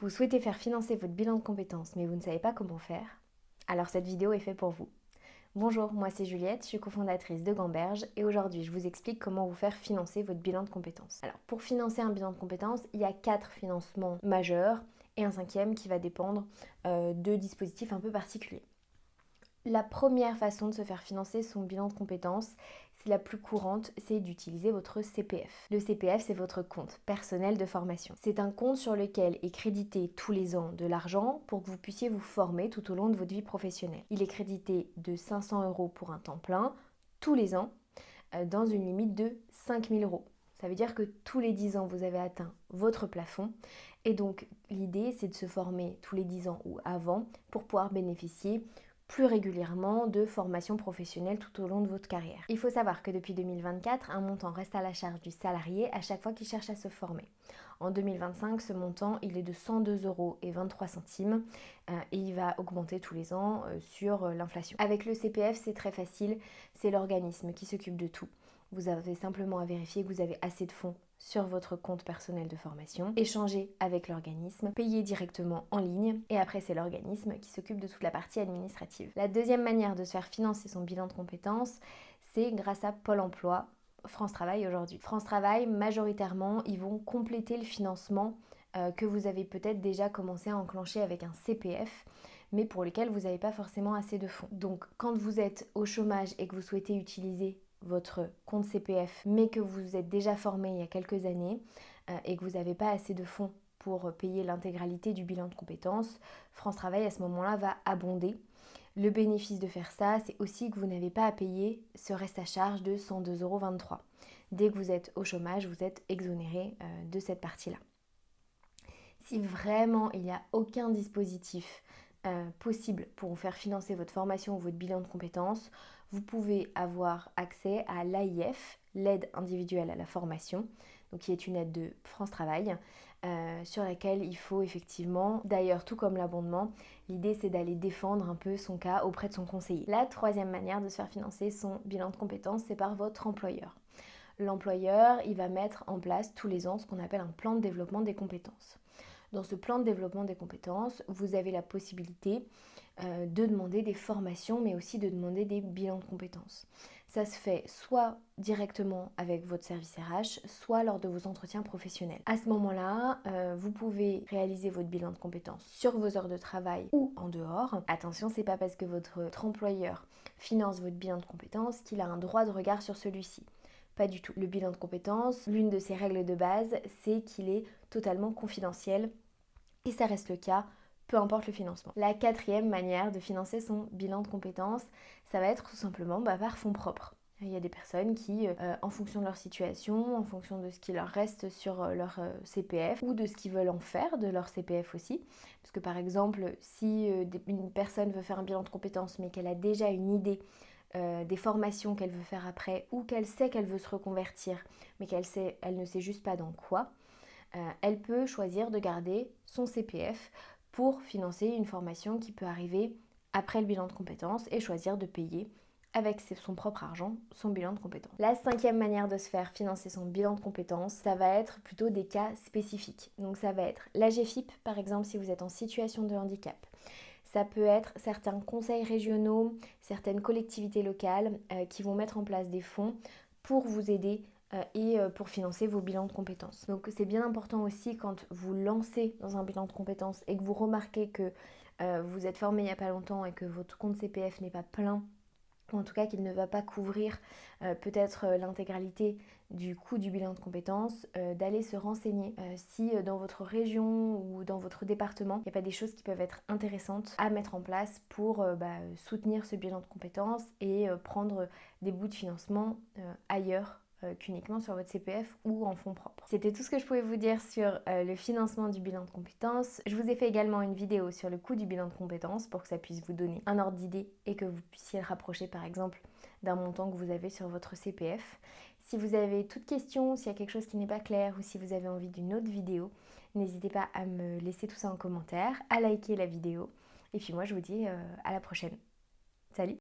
Vous souhaitez faire financer votre bilan de compétences, mais vous ne savez pas comment faire? Alors cette vidéo est faite pour vous. Bonjour, moi c'est Juliette, je suis cofondatrice de Gamberge et aujourd'hui je vous explique comment vous faire financer votre bilan de compétences. Alors pour financer un bilan de compétences, il y a 4 financements majeurs et un cinquième qui va dépendre de dispositifs un peu particuliers. La première façon de se faire financer son bilan de compétences, c'est la plus courante, c'est d'utiliser votre CPF. Le CPF, c'est votre compte personnel de formation. C'est un compte sur lequel est crédité tous les ans de l'argent pour que vous puissiez vous former tout au long de votre vie professionnelle. Il est crédité de 500 € pour un temps plein tous les ans dans une limite de 5 000 €. Ça veut dire que tous les 10 ans, vous avez atteint votre plafond. Et donc, l'idée, c'est de se former tous les 10 ans ou avant pour pouvoir bénéficier plus régulièrement de formations professionnelles tout au long de votre carrière. Il faut savoir que depuis 2024, un montant reste à la charge du salarié à chaque fois qu'il cherche à se former. En 2025, ce montant, il est de 102,23 € et il va augmenter tous les ans sur l'inflation. Avec le CPF, c'est très facile, c'est l'organisme qui s'occupe de tout. Vous avez simplement à vérifier que vous avez assez de fonds sur votre compte personnel de formation, échanger avec l'organisme, payer directement en ligne et après c'est l'organisme qui s'occupe de toute la partie administrative. La deuxième manière de se faire financer son bilan de compétences, c'est grâce à Pôle emploi, France Travail aujourd'hui. France Travail, majoritairement, ils vont compléter le financement que vous avez peut-être déjà commencé à enclencher avec un CPF, mais pour lequel vous n'avez pas forcément assez de fonds. Donc quand vous êtes au chômage et que vous souhaitez utiliser votre compte CPF, mais que vous êtes déjà formé il y a quelques années et que vous n'avez pas assez de fonds pour payer l'intégralité du bilan de compétences, France Travail à ce moment-là va abonder. Le bénéfice de faire ça, c'est aussi que vous n'avez pas à payer ce reste à charge de 102,23 €. Dès que vous êtes au chômage, vous êtes exonéré de cette partie-là. Si vraiment il n'y a aucun dispositif possible pour vous faire financer votre formation ou votre bilan de compétences, vous pouvez avoir accès à l'AIF, l'aide individuelle à la formation, donc qui est une aide de France Travail, sur laquelle il faut effectivement, d'ailleurs tout comme l'abondement, l'idée c'est d'aller défendre un peu son cas auprès de son conseiller. La troisième manière de se faire financer son bilan de compétences, c'est par votre employeur. L'employeur, il va mettre en place tous les ans ce qu'on appelle un plan de développement des compétences. Dans ce plan de développement des compétences, vous avez la possibilité de demander des formations, mais aussi de demander des bilans de compétences. Ça se fait soit directement avec votre service RH, soit lors de vos entretiens professionnels. À ce moment-là, vous pouvez réaliser votre bilan de compétences sur vos heures de travail ou en dehors. Attention, c'est pas parce que votre employeur finance votre bilan de compétences qu'il a un droit de regard sur celui-ci. Pas du tout. Le bilan de compétences, l'une de ses règles de base, c'est qu'il est totalement confidentiel et ça reste le cas, peu importe le financement. La quatrième manière de financer son bilan de compétences, ça va être tout simplement par fonds propres. Il y a des personnes qui, en fonction de leur situation, en fonction de ce qui leur reste sur leur CPF ou de ce qu'ils veulent en faire de leur CPF aussi, parce que par exemple, si une personne veut faire un bilan de compétences mais qu'elle a déjà une idée des formations qu'elle veut faire après ou qu'elle sait qu'elle veut se reconvertir mais elle ne sait juste pas dans quoi, elle peut choisir de garder son CPF pour financer une formation qui peut arriver après le bilan de compétences et choisir de payer avec son propre argent son bilan de compétences. La cinquième manière de se faire financer son bilan de compétences, ça va être plutôt des cas spécifiques. Donc ça va être l'AGFIP par exemple si vous êtes en situation de handicap. Ça peut être certains conseils régionaux, certaines collectivités locales qui vont mettre en place des fonds pour vous aider et pour financer vos bilans de compétences. Donc c'est bien important aussi quand vous lancez dans un bilan de compétences et que vous remarquez que vous êtes formé il n'y a pas longtemps et que votre compte CPF n'est pas plein, ou en tout cas qu'il ne va pas couvrir peut-être l'intégralité du coût du bilan de compétences, d'aller se renseigner si dans votre région ou dans votre département, il n'y a pas des choses qui peuvent être intéressantes à mettre en place pour soutenir ce bilan de compétences et prendre des bouts de financement ailleurs qu'uniquement sur votre CPF ou en fonds propres. C'était tout ce que je pouvais vous dire sur le financement du bilan de compétences. Je vous ai fait également une vidéo sur le coût du bilan de compétences pour que ça puisse vous donner un ordre d'idée et que vous puissiez le rapprocher par exemple d'un montant que vous avez sur votre CPF. Si vous avez toute question, s'il y a quelque chose qui n'est pas clair ou si vous avez envie d'une autre vidéo, n'hésitez pas à me laisser tout ça en commentaire, à liker la vidéo. Et puis moi je vous dis à la prochaine. Salut!